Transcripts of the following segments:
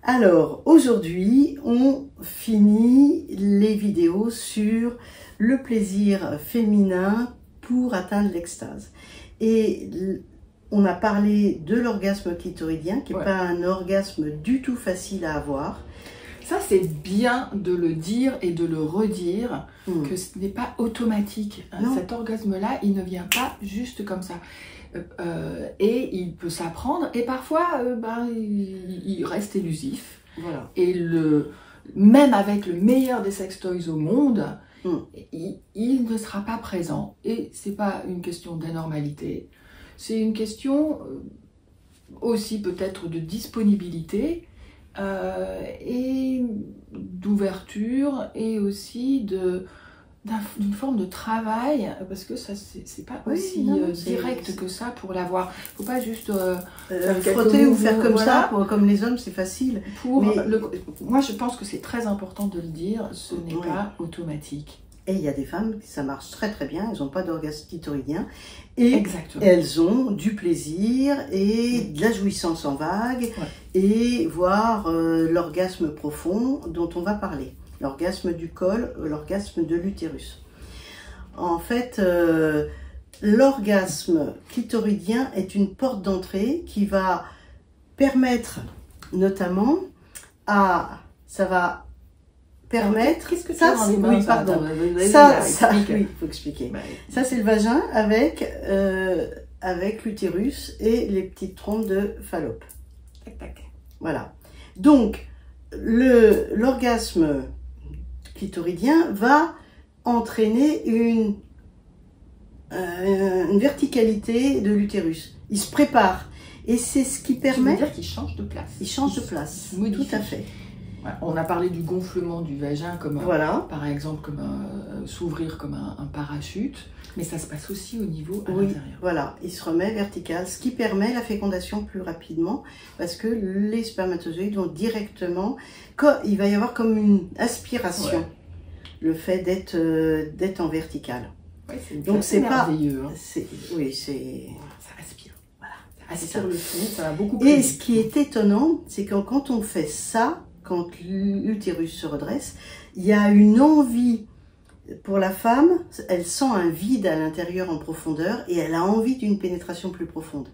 Alors, aujourd'hui, on finit les vidéos sur le plaisir féminin pour atteindre l'extase. Et on a parlé de l'orgasme clitoridien, qui n'est pas un orgasme du tout facile à avoir. Ça, c'est bien de le dire et de le redire, que ce n'est pas automatique. Cet orgasme-là, il ne vient pas juste comme ça. Et il peut s'apprendre, et parfois, il reste élusif. Voilà. Et même avec le meilleur des sextoys au monde, il ne sera pas présent. Et c'est pas une question d'anormalité, c'est une question aussi peut-être de disponibilité, et d'ouverture, et aussi d'une forme de travail, parce que ça c'est pas aussi direct que ça pour l'avoir. Faut pas juste frotter ou faire comme ça, comme les hommes, c'est facile. Moi je pense que c'est très important de le dire, ce n'est pas automatique. Et il y a des femmes, ça marche très très bien, elles n'ont pas d'orgasme clitoridien, et exactement, elles ont du plaisir et de la jouissance en vague, et voire l'orgasme profond dont on va parler. L'orgasme du col, l'orgasme de l'utérus. En fait, l'orgasme clitoridien est une porte d'entrée qui va permettre notamment ça va permettre... Qu'est-ce que tu as dans les mains? Oui, pardon. Oui, il faut expliquer. Ça, c'est le vagin avec l'utérus et les petites trompes de Fallope. Tac, tac. Voilà. Donc, l'orgasme clitoridien va entraîner une verticalité de l'utérus. Il se prépare. Et c'est ce qui permet... Ça veut dire qu'il change de place. Il change de place, tout à fait. On a parlé du gonflement du vagin, comme par exemple comme s'ouvrir comme un parachute, mais ça se passe aussi au niveau à l'intérieur. Voilà, il se remet vertical, ce qui permet la fécondation plus rapidement, parce que les spermatozoïdes vont directement, il va y avoir comme une aspiration, le fait d'être en vertical. Donc c'est merveilleux. Ça aspire. Voilà, ça aspire le fond, ça va beaucoup plus vite. Et ce qui est étonnant, c'est que quand on fait ça, quand l'utérus se redresse, il y a une envie pour la femme, elle sent un vide à l'intérieur en profondeur et elle a envie d'une pénétration plus profonde.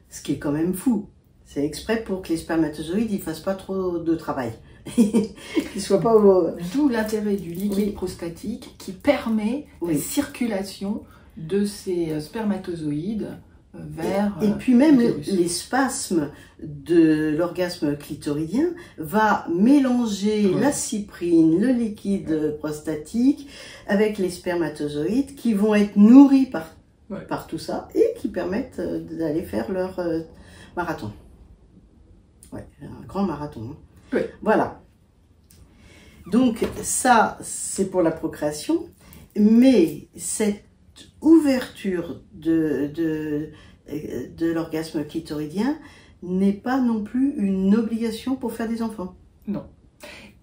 Ce qui est quand même fou. C'est exprès pour que les spermatozoïdes ne fassent pas trop de travail. Qu'ils soient pas D'où l'intérêt du liquide prostatique qui permet la circulation de ces spermatozoïdes vers et puis même les spasmes de l'orgasme clitoridien va mélanger la cyprine, le liquide prostatique avec les spermatozoïdes qui vont être nourris par tout ça et qui permettent d'aller faire leur marathon. Un grand marathon. Voilà. Donc ça, c'est pour la procréation, mais cette ouverture de l'orgasme clitoridien n'est pas non plus une obligation pour faire des enfants. Non.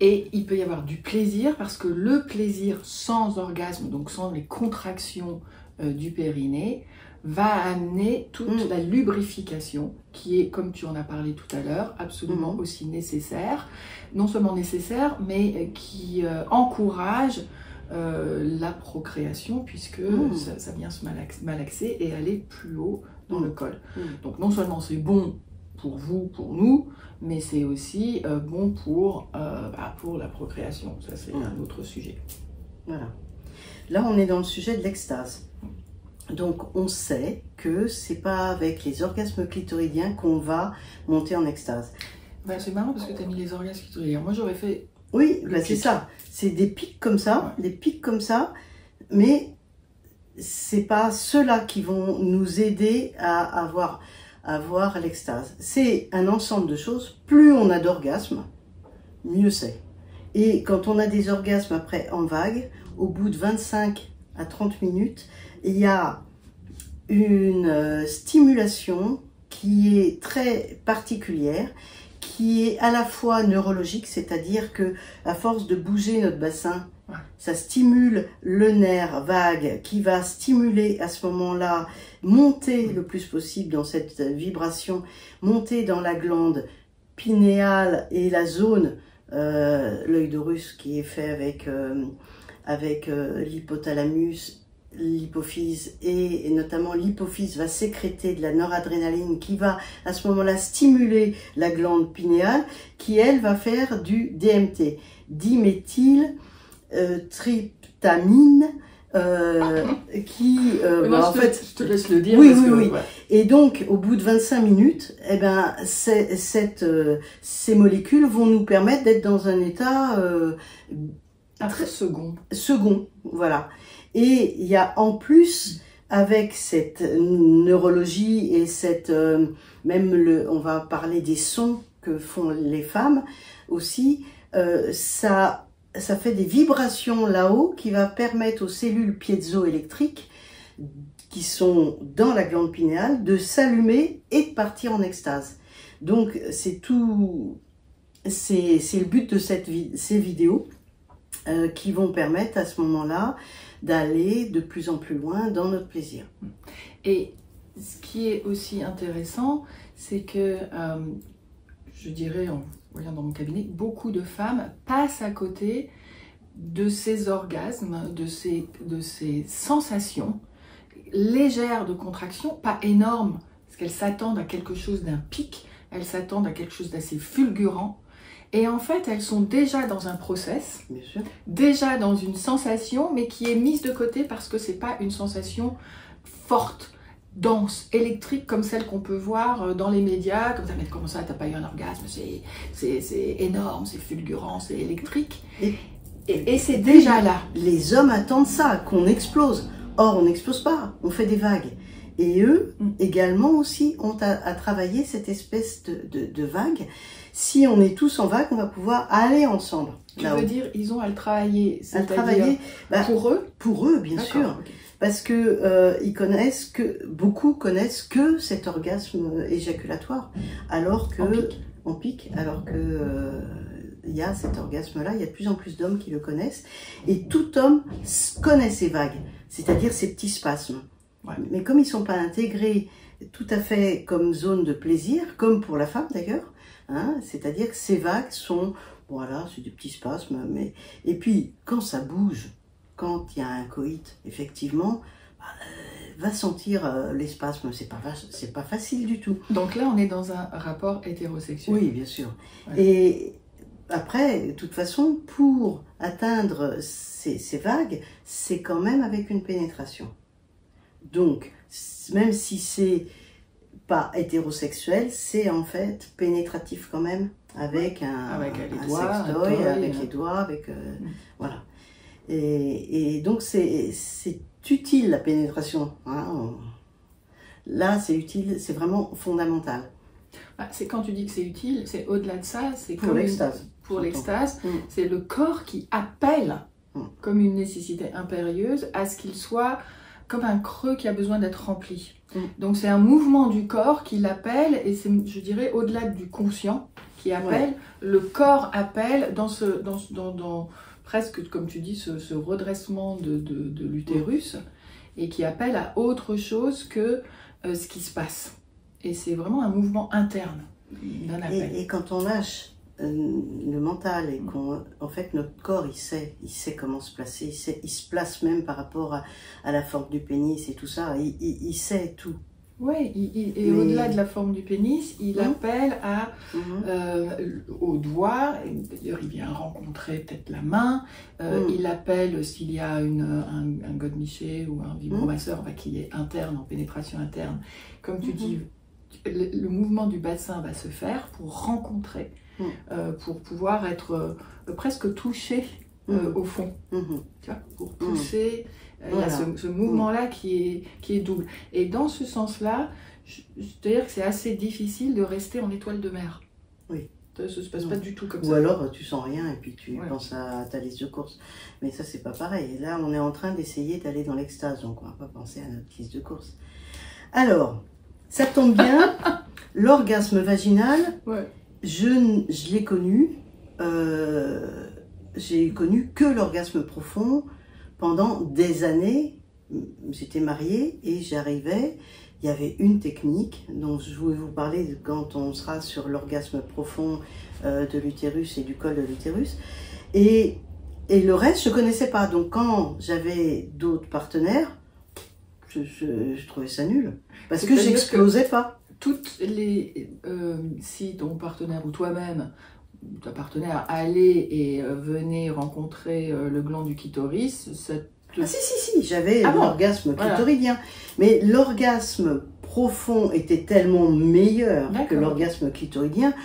Et il peut y avoir du plaisir, parce que le plaisir sans orgasme, donc sans les contractions du périnée, va amener toute la lubrification qui est, comme tu en as parlé tout à l'heure, absolument aussi nécessaire. Non seulement nécessaire, mais qui encourage la procréation, puisque ça vient se malaxer et aller plus haut dans le col. Donc non seulement c'est bon pour vous, pour nous, mais c'est aussi bon pour la procréation. Ça, c'est un autre sujet. Voilà. Là, on est dans le sujet de l'extase. Donc, on sait que c'est pas avec les orgasmes clitoridiens qu'on va monter en extase. C'est marrant parce que tu as mis les orgasmes clitoridiens. Moi, j'aurais fait... Oui, c'est ça. C'est des pics comme ça, mais c'est pas ceux-là qui vont nous aider à avoir l'extase. C'est un ensemble de choses. Plus on a d'orgasmes, mieux c'est. Et quand on a des orgasmes après en vague, au bout de 25 à 30 minutes, il y a une stimulation qui est très particulière, qui est à la fois neurologique, c'est-à-dire que à force de bouger notre bassin, ça stimule le nerf vague qui va stimuler à ce moment-là, monter le plus possible dans cette vibration, monter dans la glande pinéale et la zone, l'œil d'Horus qui est fait avec l'hypothalamus, l'hypophyse et notamment l'hypophyse va sécréter de la noradrénaline qui va à ce moment-là stimuler la glande pinéale qui elle va faire du DMT, diméthyl tryptamine qui en fait je te laisse le dire oui, parce oui, que, oui. Ouais. Et donc au bout de 25 minutes eh ben ces molécules vont nous permettre d'être dans un état après second, voilà. Et il y a en plus, avec cette neurologie et cette on va parler des sons que font les femmes aussi, ça fait des vibrations là-haut qui va permettre aux cellules piézoélectriques qui sont dans la glande pinéale de s'allumer et de partir en extase. Donc c'est le but de ces vidéos qui vont permettre à ce moment-là d'aller de plus en plus loin dans notre plaisir. Et ce qui est aussi intéressant, c'est que, je dirais, en voyant dans mon cabinet, beaucoup de femmes passent à côté de ces orgasmes, de ces sensations légères de contraction, pas énormes, parce qu'elles s'attendent à quelque chose d'un pic, elles s'attendent à quelque chose d'assez fulgurant. Et en fait, elles sont déjà dans un process, déjà dans une sensation, mais qui est mise de côté parce que c'est pas une sensation forte, dense, électrique, comme celle qu'on peut voir dans les médias, comme ça, mais comment ça, t'as pas eu un orgasme, c'est énorme, c'est fulgurant, c'est électrique. Et c'est déjà là. Les hommes attendent ça, qu'on explose. Or, on n'explose pas, on fait des vagues. Et eux, également aussi, ont à travailler cette espèce de vague. Si on est tous en vague, on va pouvoir aller ensemble. Tu veux dire, ils ont à le travailler, pour eux? Pour eux, bien sûr. Okay. Parce que beaucoup connaissent que cet orgasme éjaculatoire, alors que en pic, alors que il y a cet orgasme-là, il y a de plus en plus d'hommes qui le connaissent, et tout homme connaît ces vagues, c'est-à-dire ces petits spasmes. Ouais. Mais comme ils ne sont pas intégrés tout à fait comme zone de plaisir, comme pour la femme d'ailleurs, hein, c'est-à-dire que ces vagues sont, voilà, c'est des petits spasmes, mais et puis quand ça bouge, quand il y a un coït, effectivement, va sentir les spasmes, c'est pas facile du tout. Donc là, on est dans un rapport hétérosexuel. Oui, bien sûr. Ouais. Et après, de toute façon, pour atteindre ces vagues, c'est quand même avec une pénétration. Donc, même si c'est pas hétérosexuel, c'est en fait pénétratif quand même, avec un sextoy, avec les doigts, avec voilà. Et donc c'est utile la pénétration. Hein. Là, c'est utile, c'est vraiment fondamental. C'est quand tu dis que c'est utile, c'est au-delà de ça, c'est pour l'extase. Pour l'extase, c'est le corps qui appelle comme une nécessité impérieuse à ce qu'il soit comme un creux qui a besoin d'être rempli. Donc c'est un mouvement du corps qui l'appelle, et c'est, je dirais, au-delà du conscient qui appelle, le corps appelle dans presque, comme tu dis, ce redressement de l'utérus, et qui appelle à autre chose que ce qui se passe. Et c'est vraiment un mouvement interne d'un appel. Et quand on lâche le mental et en fait notre corps il sait comment se placer, il se place même par rapport à la forme du pénis et tout ça, il sait tout. Oui, et au-delà de la forme du pénis, il appelle au doigt, d'ailleurs il vient rencontrer peut-être la main, il appelle s'il y a un godemiché ou un vibromasseur qui est interne, en pénétration interne. Comme tu dis, le mouvement du bassin va se faire pour rencontrer, pour pouvoir être presque touché au fond, tu vois, pour pousser. Il y a ce mouvement-là qui est double. Et dans ce sens-là, je veux dire que c'est assez difficile de rester en étoile de mer. Oui. Ça ne se passe pas du tout comme ça. Ou alors tu sens rien et puis tu penses à ta liste de courses. Mais ça, c'est pas pareil. Et là, on est en train d'essayer d'aller dans l'extase, donc on va pas penser à notre liste de courses. Alors, ça tombe bien, l'orgasme vaginal, je l'ai connu. J'ai connu que l'orgasme profond pendant des années, j'étais mariée et j'arrivais, il y avait une technique dont je voulais vous parler quand on sera sur l'orgasme profond de l'utérus et du col de l'utérus. Et le reste, je ne connaissais pas. Donc quand j'avais d'autres partenaires, je trouvais ça nul. Parce que j'explosais pas. Toutes les, si ton partenaire ou toi-même, ta partenaire allait et venait rencontrer le gland du clitoris, ça te... Ah si, j'avais l'orgasme clitoridien. Mais l'orgasme profond était tellement meilleur que l'orgasme clitoridien,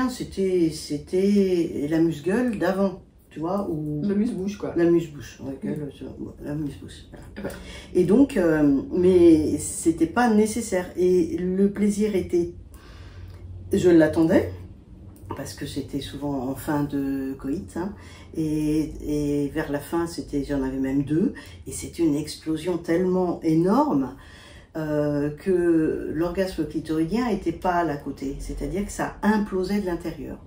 c'était l'amuse-gueule d'avant. Tu vois, ou... L'amuse-bouche, quoi. L'amuse-bouche, l'amuse-bouche. Ouais. Et donc, mais c'était pas nécessaire. Et le plaisir était... Je l'attendais, parce que c'était souvent en fin de coït, hein, et vers la fin, j'en avais même 2, et c'était une explosion tellement énorme que l'orgasme clitoridien n'était pas à la côté. C'est-à-dire que ça implosait de l'intérieur.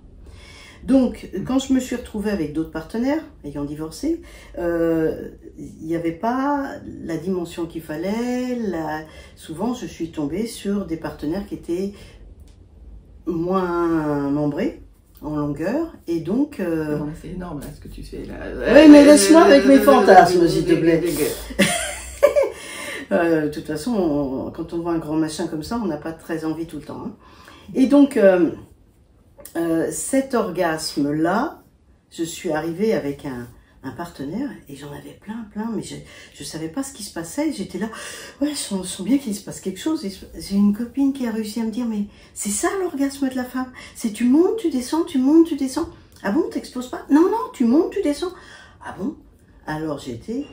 Donc, quand je me suis retrouvée avec d'autres partenaires, ayant divorcé, il n'y avait pas la dimension qu'il fallait. Souvent, je suis tombée sur des partenaires qui étaient moins membrés, en longueur, et donc... Non, c'est énorme, là, ce que tu fais, là. Oui, mais laisse-moi avec mes fantasmes, s'il te plaît. De toute façon, quand on voit un grand machin comme ça, on n'a pas très envie tout le temps. Hein. Et donc... cet orgasme-là, je suis arrivée avec un partenaire et j'en avais plein, mais je ne savais pas ce qui se passait. J'étais là, ouais, je sens bien qu'il se passe quelque chose. J'ai une copine qui a réussi à me dire, mais c'est ça l'orgasme de la femme. C'est tu montes, tu descends, tu montes, tu descends. Ah bon, t'exploses pas? Non, tu montes, tu descends. Ah bon? Alors j'ai été,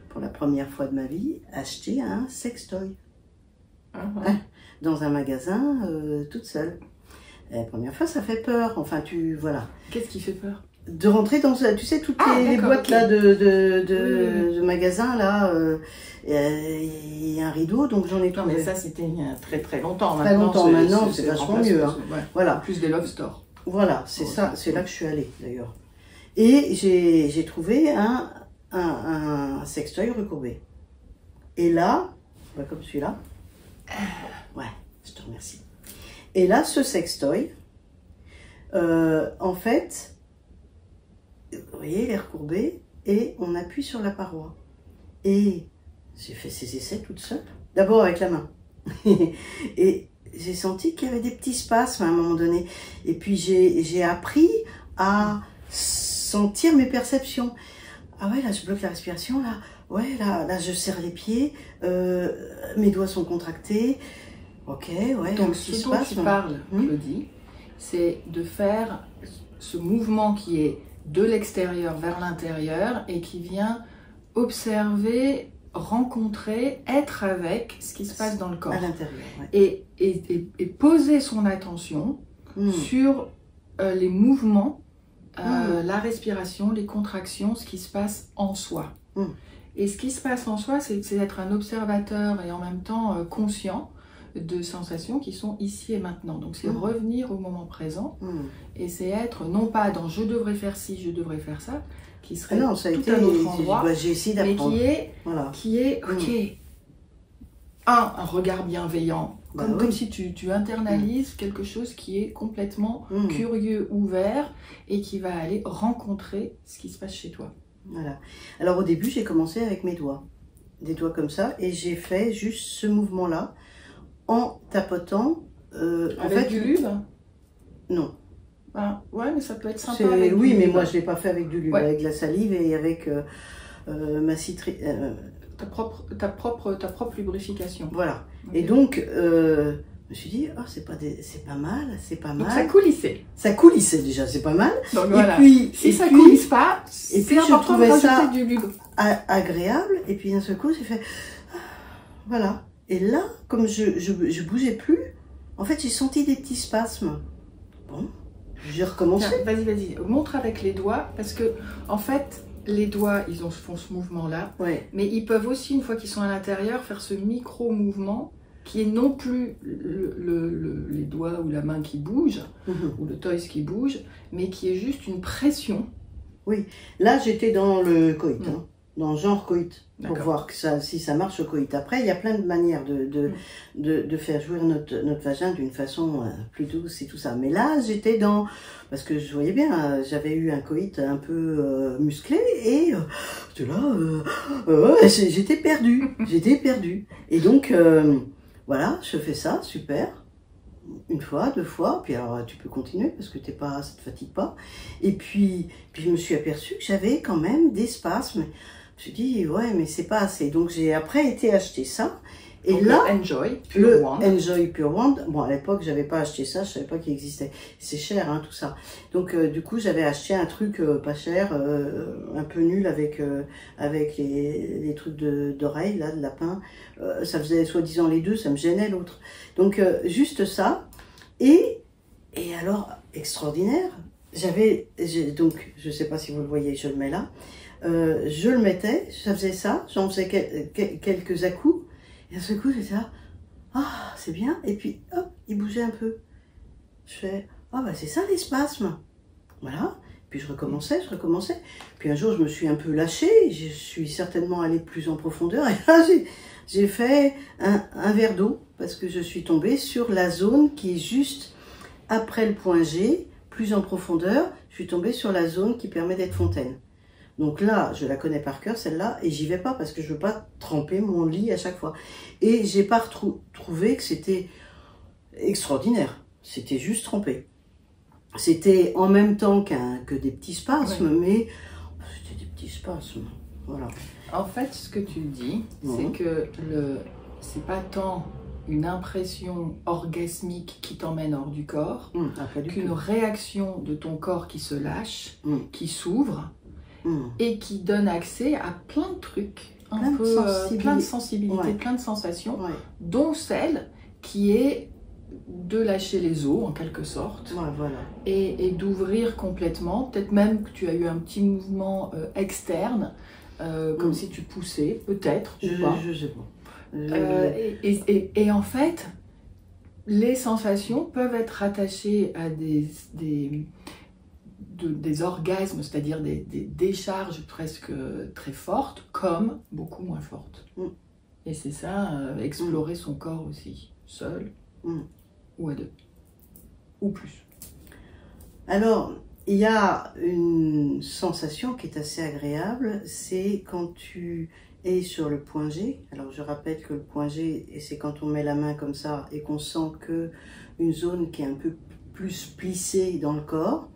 pour la première fois de ma vie, acheter un sextoy. Dans un magasin, toute seule. La première fois, ça fait peur. Enfin, voilà. Qu'est-ce qui fait peur? De rentrer dans, tu sais, toutes les boîtes là de magasins là. Il y a un rideau, donc j'en ai trouvé. Non, mais ça, c'était il y a très très longtemps. Très longtemps. Maintenant, c'est vachement mieux. Hein. Ouais. Voilà. Plus des love stores. Voilà, c'est ça. C'est là que je suis allée d'ailleurs. Et j'ai trouvé un sextoy recourbé. Et là, comme celui-là. Ouais, je te remercie. Et là, ce sextoy, en fait, vous voyez, il est recourbé et on appuie sur la paroi. Et j'ai fait ces essais toute seule, d'abord avec la main. Et j'ai senti qu'il y avait des petits spasmes à un moment donné. Et puis j'ai appris à sentir mes perceptions. Ah ouais, là je bloque la respiration, là, ouais, là je serre les pieds, mes doigts sont contractés. Ok, ouais. Donc ce dont tu parles, Claudie, c'est de faire ce mouvement qui est de l'extérieur vers l'intérieur et qui vient observer, rencontrer, être avec ce qui se passe dans le corps. À l'intérieur, ouais. Et poser son attention sur les mouvements, la respiration, les contractions, ce qui se passe en soi. Et ce qui se passe en soi, c'est d'être un observateur et en même temps conscient de sensations qui sont ici et maintenant. Donc c'est revenir au moment présent et c'est être non pas dans je devrais faire ci, je devrais faire ça, qui serait non, ça a tout été, un autre endroit, j'ai essayé d'apprendre. Mais qui est ok, un regard bienveillant, comme si tu internalises quelque chose qui est complètement curieux, ouvert et qui va aller rencontrer ce qui se passe chez toi. Voilà. Alors au début, j'ai commencé avec mes doigts, des doigts comme ça, et j'ai fait juste ce mouvement-là en tapotant. Avec du lube? Non. Ah, ouais, mais ça peut être sympa avec oui, du mais lube. moi je l'ai pas fait avec du lube, avec de la salive et avec ma citrine. Ta propre lubrification. Voilà. Okay. Et donc, je me suis dit, oh, c'est pas mal, c'est pas mal. Donc ça coulissait. Ça coulissait déjà, c'est pas mal. Donc voilà. Puis, si ça coulisse pas, c'est important de rajouter du lube. Agréable. Et puis d'un seul coup, j'ai fait, voilà. Et là, comme je bougeais plus, en fait, j'ai senti des petits spasmes. Bon, j'ai recommencé. Vas-y, montre avec les doigts, parce que en fait, les doigts, ils font ce mouvement-là, mais ils peuvent aussi, une fois qu'ils sont à l'intérieur, faire ce micro-mouvement qui est non plus les doigts ou la main qui bouge, ou le toys qui bouge, mais qui est juste une pression. Oui, là, j'étais dans le coït. dans genre coït, pour D'accord. voir que ça, si ça marche au coït. Après, il y a plein de manières de faire jouir notre vagin d'une façon plus douce et tout ça. Mais là, j'étais dans... Parce que je voyais bien, j'avais eu un coït un peu musclé et j'étais là, j'étais perdue, j'étais perdue. Et donc, voilà, je fais ça, super. Une fois, deux fois, puis alors tu peux continuer parce que ça te fatigue pas. Et puis je me suis aperçue que j'avais quand même des spasmes. Je me suis dit, ouais, mais c'est pas assez. Donc j'ai après été acheter ça. Et donc, là, Enjoy Pure Wand. Enjoy Pure Wand. Bon, à l'époque, j'avais pas acheté ça, je savais pas qu'il existait. C'est cher, hein, tout ça. Donc du coup, j'avais acheté un truc pas cher, un peu nul avec les trucs d'oreilles, là, de lapin. Ça faisait soi-disant les deux, ça me gênait l'autre. Donc juste ça. Et alors, extraordinaire. Donc, je sais pas si vous le voyez, je le mets là. Je le mettais, ça faisait ça, j'en faisais quelques à-coups. Et à ce coup, j'étais là, ah, c'est bien. Et puis, hop, il bougeait un peu. Je fais, ah, bah, c'est ça les spasmes. Voilà. Puis je recommençais. Puis un jour, je me suis un peu lâchée. Je suis certainement allée plus en profondeur. Et là, j'ai fait un verre d'eau parce que je suis tombée sur la zone qui est juste après le point G, plus en profondeur. Je suis tombée sur la zone qui permet d'être fontaine. Donc là, je la connais par cœur, celle-là, et j'y vais pas parce que je veux pas tremper mon lit à chaque fois. Et j'ai pas trouvé que c'était extraordinaire. C'était juste trempé. C'était en même temps que des petits spasmes, mais c'était des petits spasmes. Voilà. En fait, ce que tu dis, c'est que c'est pas tant une impression orgasmique qui t'emmène hors du corps, qu'une réaction de ton corps qui se lâche, qui s'ouvre, et qui donne accès à plein de trucs, plein de sensibilités, plein de sensations, dont celle qui est de lâcher les os en quelque sorte, et d'ouvrir complètement, peut-être même que tu as eu un petit mouvement externe, comme si tu poussais, peut-être, je sais pas. Et en fait, les sensations peuvent être rattachées à des orgasmes, c'est-à-dire des décharges presque très fortes, comme beaucoup moins fortes. Et c'est ça, explorer son corps aussi, seul, ou à deux, ou plus. Alors, il y a une sensation qui est assez agréable, c'est quand tu es sur le point G. Alors, je rappelle que le point G, c'est quand on met la main comme ça et qu'on sent que une zone qui est un peu plus plissée dans le corps.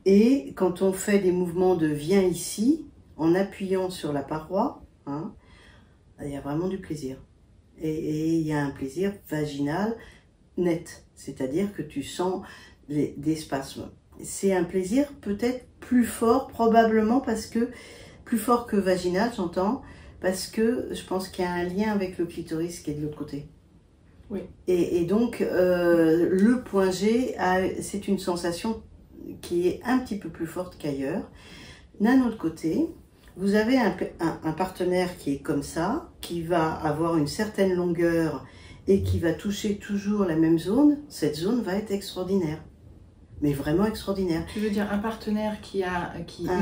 Et quand on fait des mouvements de viens ici, en appuyant sur la paroi, hein, il y a vraiment du plaisir. Et il y a un plaisir vaginal net, c'est-à-dire que tu sens des spasmes. C'est un plaisir peut-être plus fort, probablement parce que, plus fort que vaginal, j'entends, parce que je pense qu'il y a un lien avec le clitoris qui est de l'autre côté. Oui. Et donc, le point G, c'est une sensation qui est un petit peu plus forte qu'ailleurs. D'un autre côté, vous avez un partenaire qui est comme ça, qui va avoir une certaine longueur et qui va toucher toujours la même zone. Cette zone va être extraordinaire. Mais vraiment extraordinaire. Tu veux dire un partenaire qui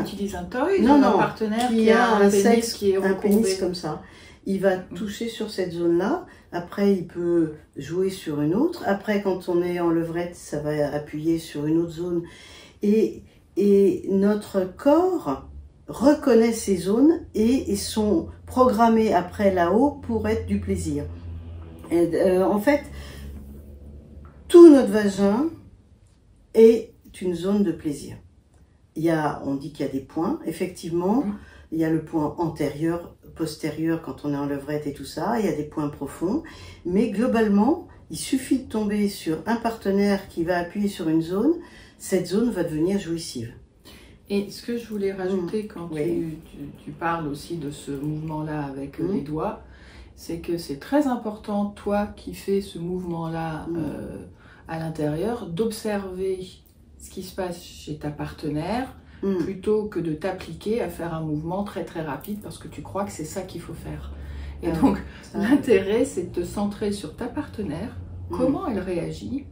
utilise un toy? Non, un partenaire qui a un pénis qui est recourbé. Un pénis comme ça. Il va toucher sur cette zone-là. Après, il peut jouer sur une autre. Après, quand on est en levrette, ça va appuyer sur une autre zone. Et notre corps reconnaît ces zones et sont programmés après là-haut pour être du plaisir. Et, en fait, tout notre vagin est une zone de plaisir. On dit qu'il y a des points, effectivement, il y a le point antérieur, postérieur quand on est en levrette et tout ça, il y a des points profonds, mais globalement, il suffit de tomber sur un partenaire qui va appuyer sur une zone, cette zone va devenir jouissive. Et ce que je voulais rajouter quand tu parles aussi de ce mouvement-là avec les doigts, c'est que c'est très important, toi qui fais ce mouvement-là à l'intérieur, d'observer ce qui se passe chez ta partenaire plutôt que de t'appliquer à faire un mouvement très très rapide parce que tu crois que c'est ça qu'il faut faire. Et donc l'intérêt c'est de te centrer sur ta partenaire, comment elle réagit.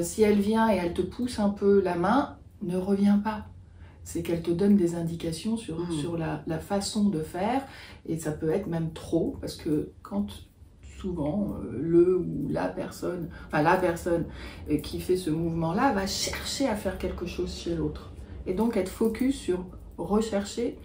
Si elle vient et elle te pousse un peu la main, ne reviens pas. c'est qu'elle te donne des indications sur la façon de faire, et ça peut être même trop, parce que quand souvent le ou la personne qui fait ce mouvement-là va chercher à faire quelque chose chez l'autre, et donc être focus sur rechercher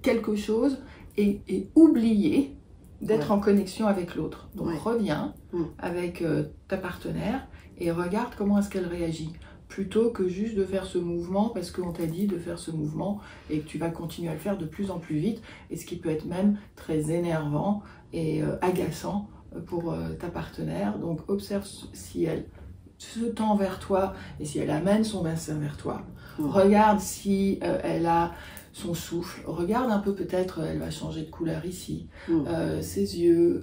quelque chose et oublier d'être en connexion avec l'autre. Donc reviens avec ta partenaire et regarde comment est-ce qu'elle réagit, plutôt que juste de faire ce mouvement parce qu'on t'a dit de faire ce mouvement et que tu vas continuer à le faire de plus en plus vite, et ce qui peut être même très énervant et agaçant pour ta partenaire. Donc observe si elle se tend vers toi et si elle amène son bassin vers toi. Regarde si elle a son souffle, regarde un peu, peut-être elle va changer de couleur ici, ses yeux,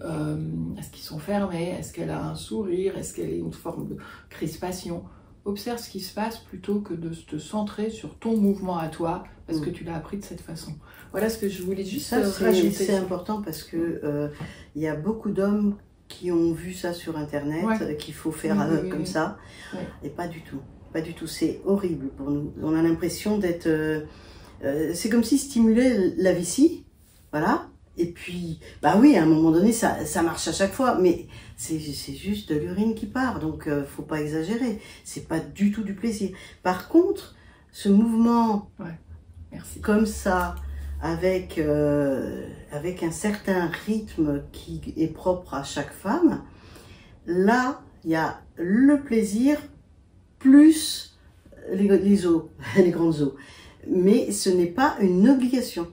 est-ce qu'ils sont fermés, est-ce qu'elle a un sourire, est-ce qu'elle a une forme de crispation. Observe ce qui se passe plutôt que de te centrer sur ton mouvement à toi, parce que tu l'as appris de cette façon. Voilà ce que je voulais juste rajouter. C'est important parce que y a beaucoup d'hommes qui ont vu ça sur internet, qu'il faut faire comme ça, et pas du tout. Pas du tout, c'est horrible pour nous. On a l'impression d'être... c'est comme si stimuler la vessie, voilà. Et puis, bah oui, à un moment donné, ça marche à chaque fois, mais c'est juste de l'urine qui part, donc faut pas exagérer. C'est pas du tout du plaisir. Par contre, ce mouvement comme ça, avec un certain rythme qui est propre à chaque femme, là, il y a le plaisir plus les os, les grandes os. Mais ce n'est pas une obligation.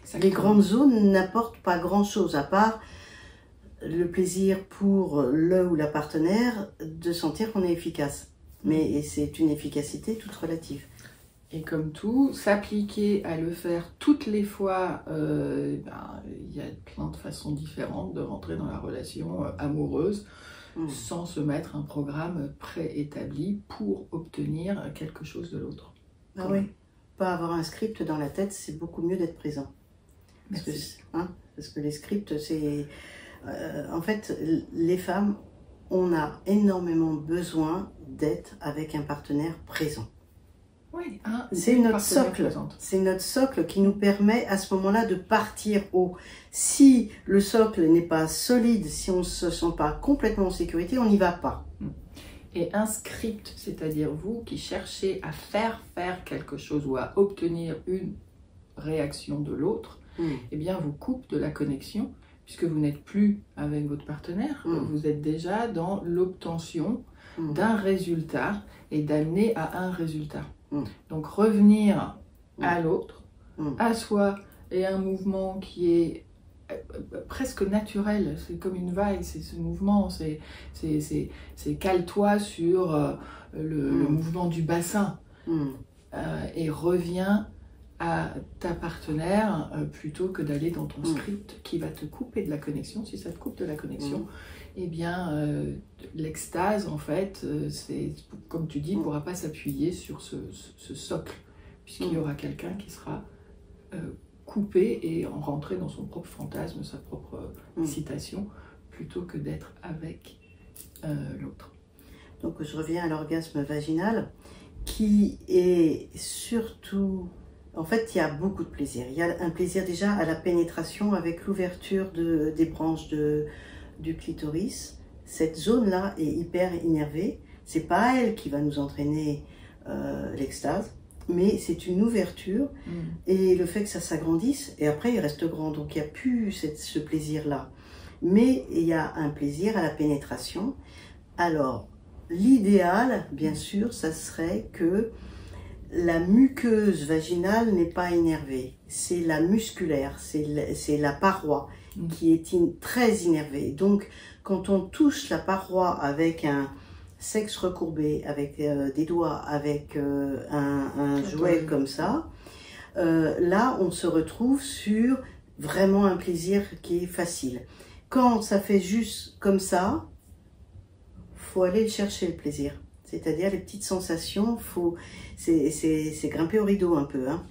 Exactement. Les grandes os n'apportent pas grand-chose, à part le plaisir pour le ou la partenaire de sentir qu'on est efficace. Mais c'est une efficacité toute relative. Et comme tout, s'appliquer à le faire toutes les fois, y a plein de façons différentes de rentrer dans la relation amoureuse sans se mettre un programme préétabli pour obtenir quelque chose de l'autre. Ah oui, pas avoir un script dans la tête, c'est beaucoup mieux d'être présent. Parce que les scripts, c'est... en fait, les femmes, on a énormément besoin d'être avec un partenaire présent. Oui, c'est notre socle. C'est notre socle qui nous permet à ce moment-là de partir haut. Si le socle n'est pas solide, si on ne se sent pas complètement en sécurité, on n'y va pas. Et un script, c'est-à-dire vous qui cherchez à faire quelque chose ou à obtenir une réaction de l'autre, eh bien vous coupe de la connexion, puisque vous n'êtes plus avec votre partenaire, vous êtes déjà dans l'obtention d'un résultat et d'amener à un résultat. Donc revenir à l'autre, à soi, et un mouvement qui est presque naturel, c'est comme une vague, c'est ce mouvement, c'est cale-toi sur le mouvement du bassin et reviens à ta partenaire plutôt que d'aller dans ton script qui va te couper de la connexion. Si ça te coupe de la connexion, eh bien l'extase en fait, c'est comme tu dis, ne pourra pas s'appuyer sur ce socle, puisqu'il y aura quelqu'un qui sera coupé et rentré dans son propre fantasme, sa propre excitation, plutôt que d'être avec l'autre. Donc je reviens à l'orgasme vaginal, qui est surtout... En fait, il y a beaucoup de plaisir. Il y a un plaisir déjà à la pénétration avec l'ouverture des branches du clitoris. Cette zone-là est hyper innervée. C'est pas elle qui va nous entraîner l'extase, mais c'est une ouverture et le fait que ça s'agrandisse, et après il reste grand, donc il n'y a plus ce plaisir-là. Mais il y a un plaisir à la pénétration. Alors, l'idéal, bien sûr, ça serait que la muqueuse vaginale n'est pas innervée. C'est la musculaire, c'est la paroi qui est très innervée. Donc, quand on touche la paroi avec un sexe recourbé, avec des doigts, avec un jouet comme ça, là, on se retrouve sur vraiment un plaisir qui est facile. Quand ça fait juste comme ça, faut aller chercher le plaisir. C'est-à-dire les petites sensations, c'est grimper au rideau un peu. Hein.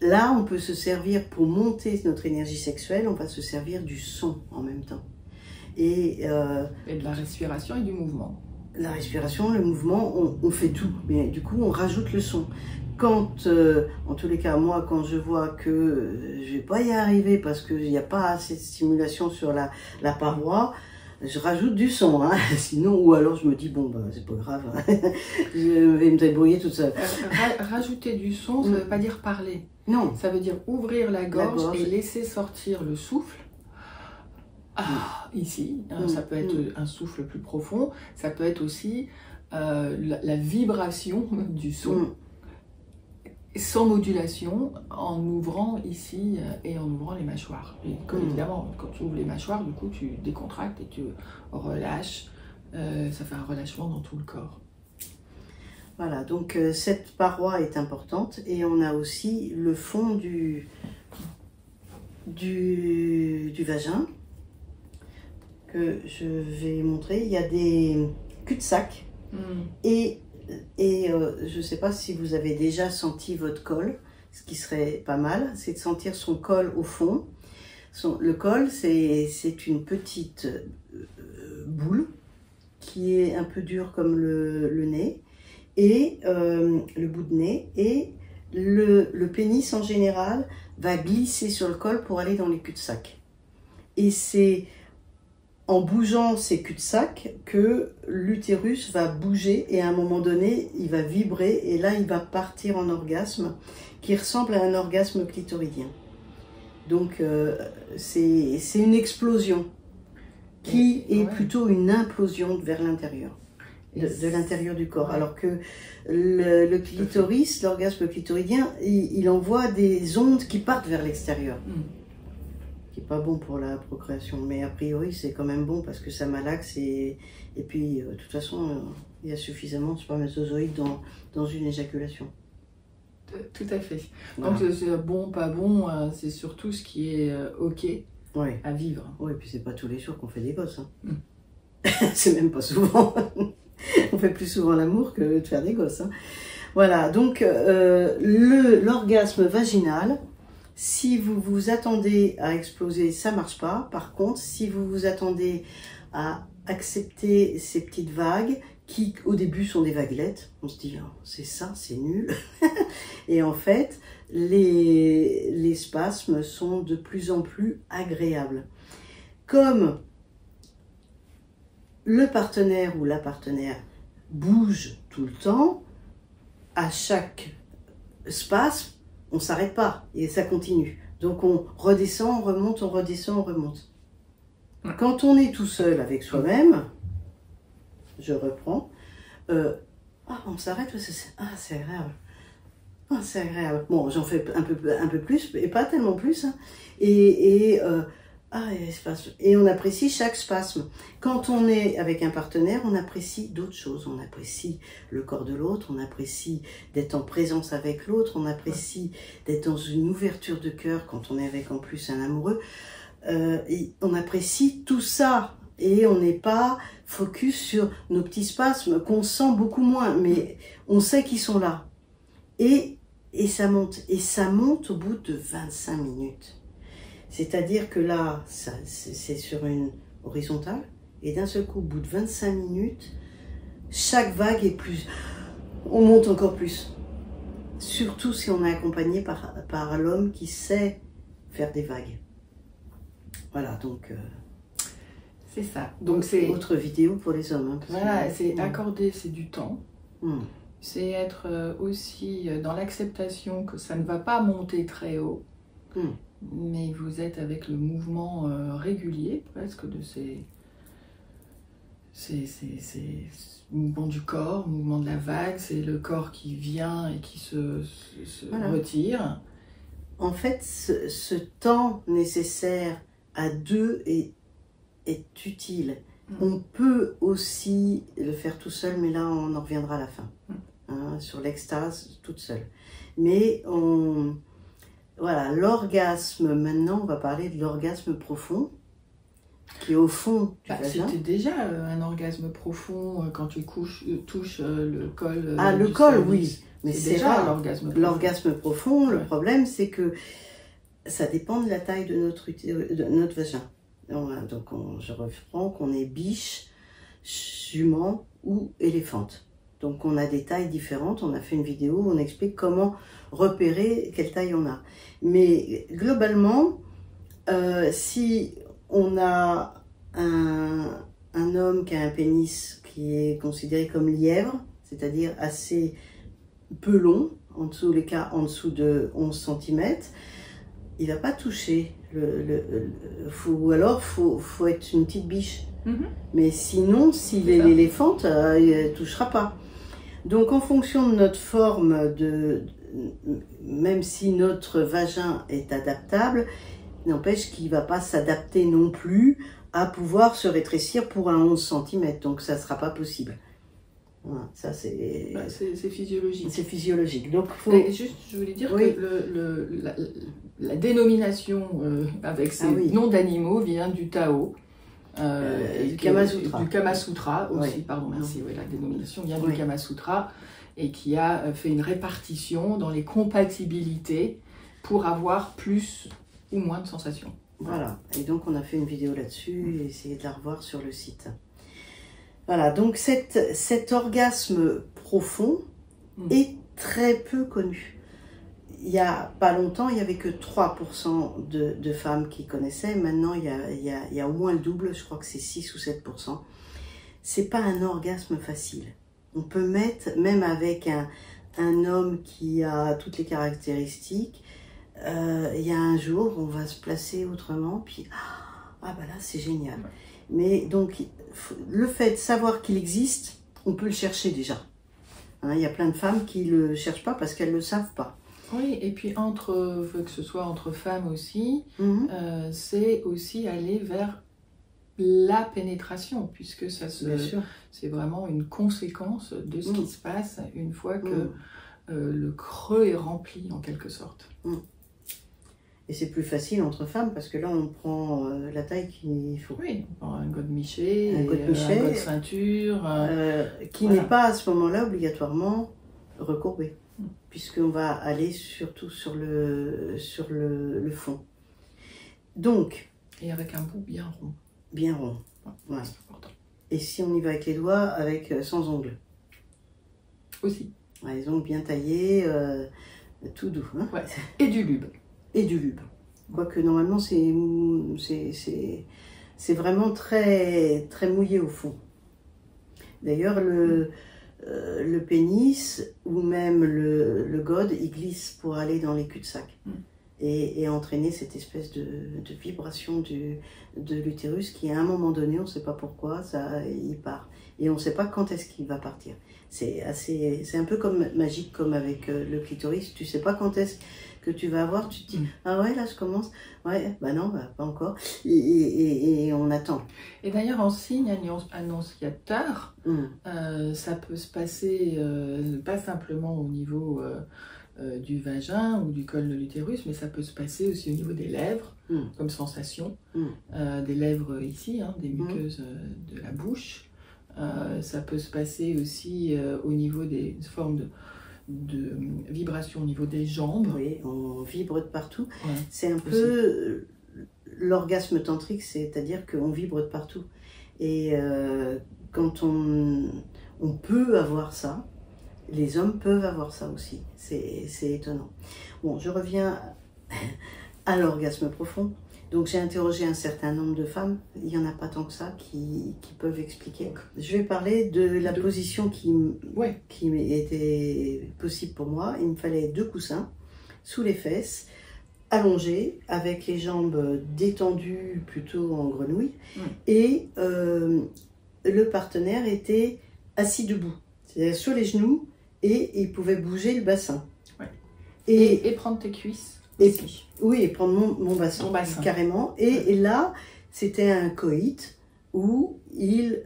Là, on peut se servir pour monter notre énergie sexuelle, on va se servir du son en même temps. Et de la respiration et du mouvement. la respiration, le mouvement, on fait tout. Mais du coup, on rajoute le son. Quand, en tous les cas, moi, quand je vois que je vais pas y arriver parce qu'il n'y a pas assez de stimulation sur la paroi, je rajoute du son. Hein. Sinon, ou alors je me dis, bon, bah, c'est pas grave, hein. Je vais me débrouiller toute seule. Rajouter du son, ça ne veut pas dire parler. Non. Ça veut dire ouvrir la gorge et laisser sortir le souffle. Ici, ça peut être un souffle plus profond, ça peut être aussi la vibration du son, sans modulation, en ouvrant ici et en ouvrant les mâchoires. Et comme évidemment, quand tu ouvres les mâchoires, du coup, tu décontractes et tu relâches, ça fait un relâchement dans tout le corps. Voilà, donc cette paroi est importante et on a aussi le fond du vagin que je vais montrer. Il y a des cul-de-sac et je ne sais pas si vous avez déjà senti votre col. Ce qui serait pas mal, c'est de sentir son col au fond. Le col, c'est une petite boule qui est un peu dure comme le nez et le bout de nez, et le pénis en général va glisser sur le col pour aller dans les cul-de-sac. Et c'est en bougeant ces cul-de-sac que l'utérus va bouger et à un moment donné, il va vibrer et là, il va partir en orgasme qui ressemble à un orgasme clitoridien. Donc, c'est une explosion qui est plutôt une implosion vers l'intérieur, de l'intérieur du corps. Alors que le clitoris, l'orgasme clitoridien, il envoie des ondes qui partent vers l'extérieur. Qui n'est pas bon pour la procréation, mais a priori c'est quand même bon parce que ça malaxe et puis de toute façon il y a suffisamment de spermatozoïdes dans une éjaculation. Tout à fait. Voilà. Donc c'est bon, pas bon, c'est surtout ce qui est ok à vivre. Oui, et puis c'est pas tous les jours qu'on fait des gosses. Hein. C'est même pas souvent. On fait plus souvent l'amour que de faire des gosses. Hein. Voilà, donc l'orgasme vaginal, si vous vous attendez à exploser, ça marche pas. Par contre, si vous vous attendez à accepter ces petites vagues, qui au début sont des vaguelettes, on se dit oh, c'est ça, c'est nul. Et en fait, les spasmes sont de plus en plus agréables. Comme le partenaire ou la partenaire bouge tout le temps, à chaque spasme, on ne s'arrête pas et ça continue. Donc on redescend, on remonte, on redescend, on remonte. Quand on est tout seul avec soi-même, je reprends, on s'arrête, c'est agréable. C'est agréable. Bon, j'en fais un peu plus, et pas tellement plus. Hein. Et on apprécie chaque spasme. Quand on est avec un partenaire, on apprécie d'autres choses. On apprécie le corps de l'autre, on apprécie d'être en présence avec l'autre, on apprécie d'être dans une ouverture de cœur quand on est avec en plus un amoureux. On apprécie tout ça et on n'est pas focus sur nos petits spasmes qu'on sent beaucoup moins, mais on sait qu'ils sont là. Et ça monte. Et ça monte au bout de 25 minutes. C'est-à-dire que là, c'est sur une horizontale, et d'un seul coup, au bout de 25 minutes, chaque vague est plus... On monte encore plus. Surtout si on est accompagné par l'homme qui sait faire des vagues. Voilà, donc... c'est ça. Donc c'est autre vidéo pour les hommes. Hein, voilà, c'est accorder, c'est du temps. C'est être aussi dans l'acceptation que ça ne va pas monter très haut. Mais vous êtes avec le mouvement régulier presque de ces mouvements du corps, mouvement de la vague, c'est le corps qui vient et qui se retire. En fait, ce temps nécessaire à deux est utile. On peut aussi le faire tout seul, mais là on en reviendra à la fin, hein, sur l'extase toute seule. Mais voilà, l'orgasme, maintenant on va parler de l'orgasme profond, qui est au fond du vagin. C'était déjà un orgasme profond quand tu touches le col. Le col, cervix. Oui, mais c'est déjà l'orgasme profond. L'orgasme profond, le problème c'est que ça dépend de la taille de notre vagin. Donc je reprends qu'on est biche, jument ou éléphante. Donc on a des tailles différentes, on a fait une vidéo où on explique comment repérer quelle taille on a. Mais globalement, si on a un homme qui a un pénis qui est considéré comme lièvre, c'est-à-dire assez peu long, en dessous les cas en dessous de 11 cm, il ne va pas toucher. Ou alors faut être une petite biche. Mais sinon, s'il est l'éléphante, il ne touchera pas. Donc en fonction de notre forme, même si notre vagin est adaptable, n'empêche qu'il ne va pas s'adapter non plus à pouvoir se rétrécir pour un 11 cm. Donc ça ne sera pas possible. Voilà, ça c'est physiologique. C'est physiologique. Donc juste, je voulais dire que la dénomination avec ces noms d'animaux vient du Tao. Du Kama Sutra. Du Kama Sutra aussi, pardon, merci. Oui, la dénomination vient du Kama Sutra et qui a fait une répartition dans les compatibilités pour avoir plus ou moins de sensations. Voilà, et donc on a fait une vidéo là-dessus et essayez de la revoir sur le site. Voilà, donc cet orgasme profond est très peu connu. Il n'y a pas longtemps, il n'y avait que 3% de femmes qui connaissaient. Maintenant, il y a au moins le double, je crois que c'est 6 ou 7%. C'est pas un orgasme facile. On peut mettre, même avec un homme qui a toutes les caractéristiques, il y a un jour, on va se placer autrement, puis ah bah là, c'est génial. Mais donc, le fait de savoir qu'il existe, on peut le chercher déjà. Hein, il y a plein de femmes qui ne le cherchent pas parce qu'elles ne le savent pas. Oui, et puis que ce soit entre femmes aussi, c'est aussi aller vers la pénétration, puisque c'est vraiment une conséquence de ce qui se passe une fois que le creux est rempli en quelque sorte. Et c'est plus facile entre femmes parce que là on prend la taille qu'il faut. Oui, on prend un godemiché, un god ceinture. Qui n'est pas à ce moment-là obligatoirement recourbé, puisqu'on va aller surtout sur le fond. Donc. Et avec un bout bien rond. Bien rond. Ouais. C'est important. Et si on y va avec les doigts, sans ongles. Aussi. Ouais, les ongles bien taillés, tout doux. Hein. Ouais. Et du lube. Et du lube. Quoique normalement c'est vraiment très, très mouillé au fond. D'ailleurs le pénis ou même le god, il glisse pour aller dans les cul-de-sac et entraîner cette espèce de vibration de l'utérus qui à un moment donné, on ne sait pas pourquoi, il part. Et on ne sait pas quand est-ce qu'il va partir. C'est un peu comme magique comme avec le clitoris, tu ne sais pas quand est-ce que tu vas avoir, tu te dis ah ouais là je commence, ouais bah non bah, pas encore et on attend. Et d'ailleurs en signe annonciateur, ça peut se passer pas simplement au niveau du vagin ou du col de l'utérus, mais ça peut se passer aussi au niveau des lèvres comme sensation, des lèvres ici, des muqueuses de la bouche. Ça peut se passer aussi au niveau des formes de vibration au niveau des jambes. Oui, on vibre de partout. Ouais, c'est un peu l'orgasme tantrique, c'est-à-dire qu'on vibre de partout. Et quand on peut avoir ça, les hommes peuvent avoir ça aussi. C'est étonnant. Bon, je reviens à l'orgasme profond. Donc j'ai interrogé un certain nombre de femmes, il n'y en a pas tant que ça, qui peuvent expliquer. Je vais parler de la position qui était possible pour moi. Il me fallait 2 coussins sous les fesses, allongés, avec les jambes détendues plutôt en grenouille. Et le partenaire était assis debout, c'est-à-dire sur les genoux, et il pouvait bouger le bassin. Ouais. Et prendre tes cuisses. Oui, et prendre mon bassin, carrément. Et là, c'était un coït où il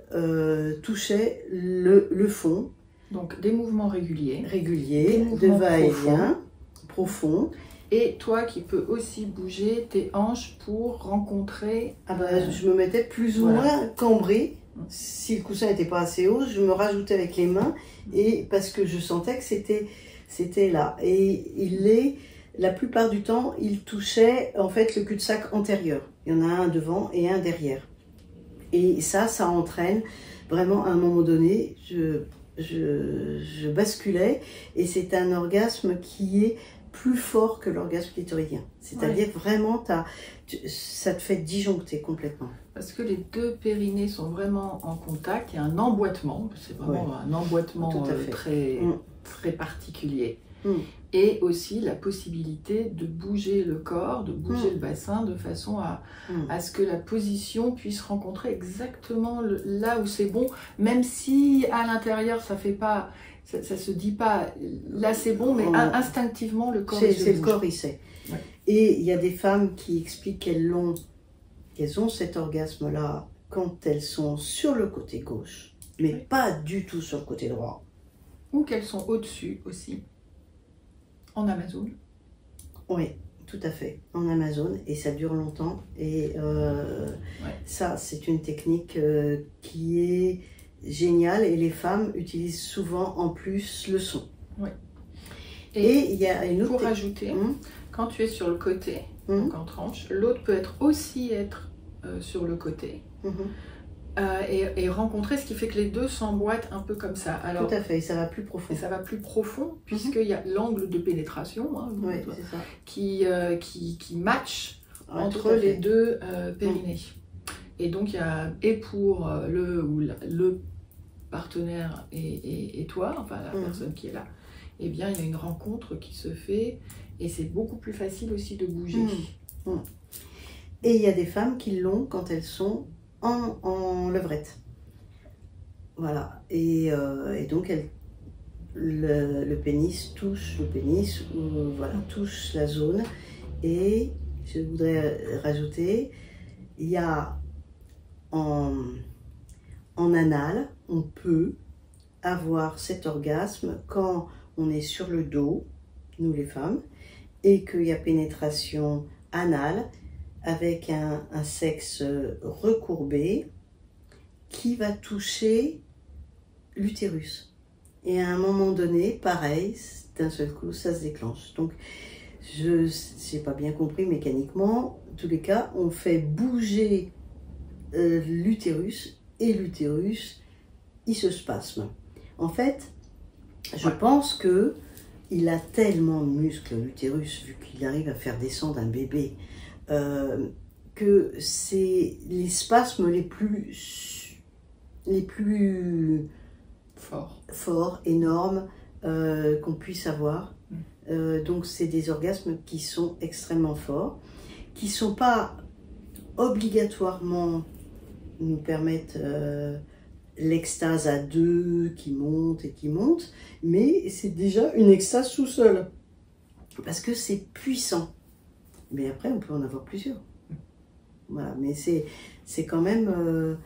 touchait le fond. Donc des mouvements réguliers. De va-et-vient, profond. Et toi qui peux aussi bouger tes hanches pour rencontrer... je me mettais plus ou moins cambrée. Si le coussin n'était pas assez haut, je me rajoutais avec les mains et parce que je sentais que c'était là. Et la plupart du temps, il touchait en fait le cul-de-sac antérieur. Il y en a un devant et un derrière. Et ça entraîne vraiment, à un moment donné, je basculais et c'est un orgasme qui est plus fort que l'orgasme clitoridien. C'est-à-dire vraiment, ça te fait disjoncter complètement. Parce que les deux périnées sont vraiment en contact, il y a un emboîtement, c'est vraiment un emboîtement très particulier. Et aussi la possibilité de bouger le corps, de bouger le bassin de façon à ce que la position puisse rencontrer exactement là où c'est bon, même si à l'intérieur ça fait pas, ça se dit pas là c'est bon, mais instinctivement le corps c'est le corps il sait. Ouais. Et il y a des femmes qui expliquent qu'elles ont cet orgasme là quand elles sont sur le côté gauche, mais pas du tout sur le côté droit. Ou qu'elles sont au-dessus aussi. En Amazon. Oui, tout à fait, en Amazon, et ça dure longtemps. Et ça, c'est une technique qui est géniale, et les femmes utilisent souvent en plus le son. Oui. Et il y a une autre pour ajouter, quand tu es sur le côté, donc en tranche, l'autre peut aussi être sur le côté. Et rencontrer, ce qui fait que les deux s'emboîtent un peu comme ça. Alors, tout à fait, ça va plus profond. Et ça va plus profond, puisqu'il y a l'angle de pénétration qui match entre les deux périnées. Et donc, il y a, et pour le partenaire et toi, enfin la personne qui est là, eh bien, il y a une rencontre qui se fait, et c'est beaucoup plus facile aussi de bouger. Et il y a des femmes qui l'ont quand elles sont en levrette. Voilà. Et donc, le pénis touche le pénis, ou voilà, touche la zone. Et je voudrais rajouter, il y a en anal, on peut avoir cet orgasme quand on est sur le dos, nous les femmes, et qu'il y a pénétration anale, avec un sexe recourbé qui va toucher l'utérus. Et à un moment donné, pareil, d'un seul coup, ça se déclenche. Donc, je n'ai pas bien compris mécaniquement. En tous les cas, on fait bouger l'utérus, et l'utérus, il se spasme. En fait, je pense qu'il a tellement de muscles, l'utérus, vu qu'il arrive à faire descendre un bébé, que c'est les spasmes les plus forts, énormes qu'on puisse avoir. Donc c'est des orgasmes qui sont extrêmement forts, qui ne sont pas obligatoirement nous permettent l'extase à deux qui monte, mais c'est déjà une extase tout seul, parce que c'est puissant. Mais après, on peut en avoir plusieurs. Voilà, mais c'est quand même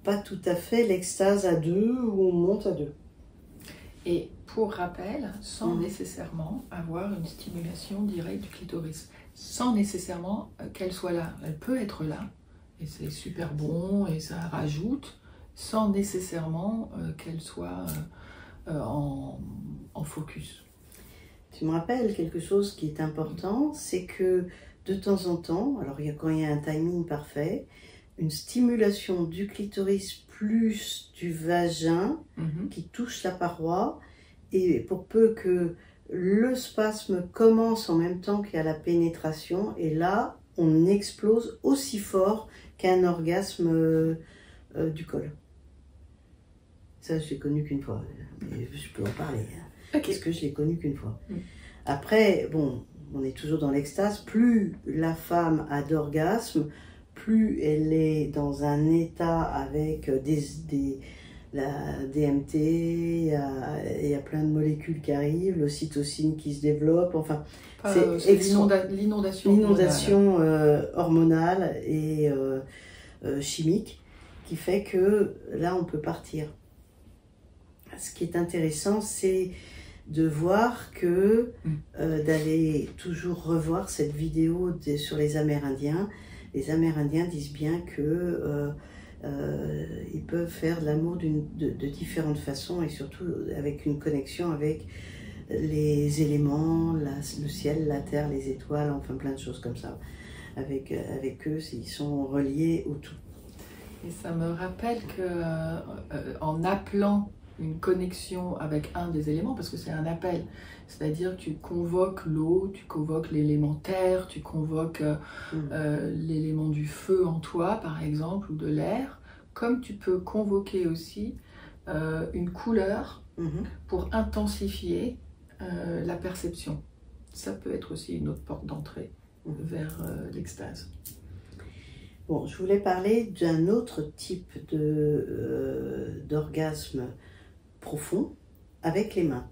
pas tout à fait l'extase à deux où on monte à deux. Et pour rappel, sans nécessairement avoir une stimulation directe du clitoris, sans nécessairement qu'elle soit là. Elle peut être là, et c'est super bon, et ça rajoute, sans nécessairement qu'elle soit en focus. Tu me rappelles quelque chose qui est important, c'est que de temps en temps, alors quand il y a un timing parfait, une stimulation du clitoris plus du vagin qui touche la paroi, et pour peu que le spasme commence en même temps qu'il y a la pénétration, et là, on explose aussi fort qu'un orgasme du col. Ça, je l'ai connu qu'une fois, mais je peux en parler. Parce que je l'ai connu qu'une fois. Après, bon, on est toujours dans l'extase. Plus la femme a d'orgasme, plus elle est dans un état avec la DMT, il y a plein de molécules qui arrivent, l'ocytocine qui se développe, enfin, c'est l'inondation hormonale et chimique qui fait que là, on peut partir. Ce qui est intéressant, c'est de voir que, d'aller toujours revoir cette vidéo sur les Amérindiens. Les Amérindiens disent bien que ils peuvent faire de l'amour de différentes façons, et surtout avec une connexion avec les éléments, le ciel, la terre, les étoiles, enfin plein de choses comme ça. Avec eux, ils sont reliés au tout. Et ça me rappelle que en appelant une connexion avec un des éléments, parce que c'est un appel, c'est-à-dire tu convoques l'eau, tu convoques l'élément terre, tu convoques l'élément du feu en toi, par exemple, ou de l'air, comme tu peux convoquer aussi une couleur pour intensifier la perception. Ça peut être aussi une autre porte d'entrée vers l'extase. Bon, je voulais parler d'un autre type d'orgasme profond avec les mains.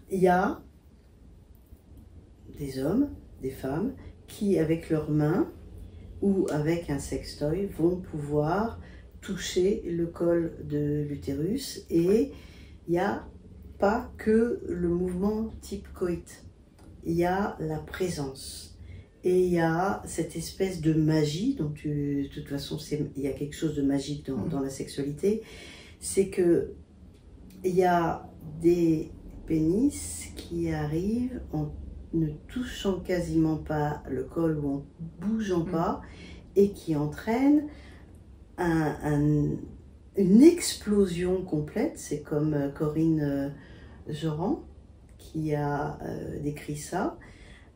Il y a des hommes, des femmes qui, avec leurs mains ou avec un sextoy, vont pouvoir toucher le col de l'utérus, et il n'y a pas que le mouvement type coït, il y a la présence. Et il y a cette espèce de magie, donc de toute façon il y a quelque chose de magique dans la sexualité, c'est que il y a des pénis qui arrivent en ne touchant quasiment pas le col ou en bougeant pas, et qui entraînent une explosion complète. C'est comme Corinne Joran qui a décrit ça.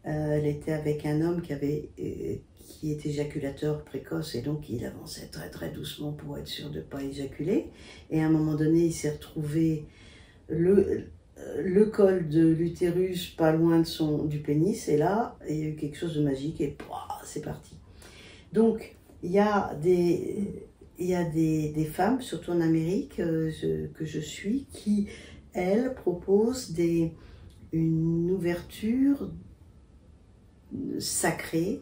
Elle était avec un homme qui était éjaculateur précoce, et donc il avançait très très doucement pour être sûr de ne pas éjaculer. Et à un moment donné, il s'est retrouvé le col de l'utérus pas loin du pénis, et là, il y a eu quelque chose de magique, et c'est parti. Donc, il y a des femmes, surtout en Amérique, que je suis, qui, elles, proposent une ouverture sacrée,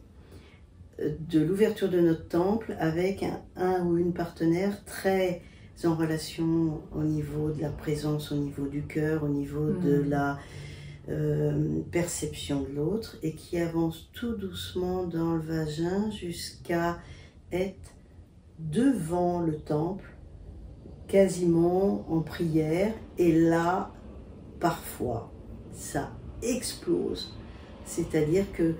de l'ouverture de notre temple avec un ou une partenaire très en relation au niveau de la présence, au niveau du cœur, au niveau de la perception de l'autre, et qui avance tout doucement dans le vagin jusqu'à être devant le temple, quasiment en prière, et là, parfois, ça explose. C'est-à-dire que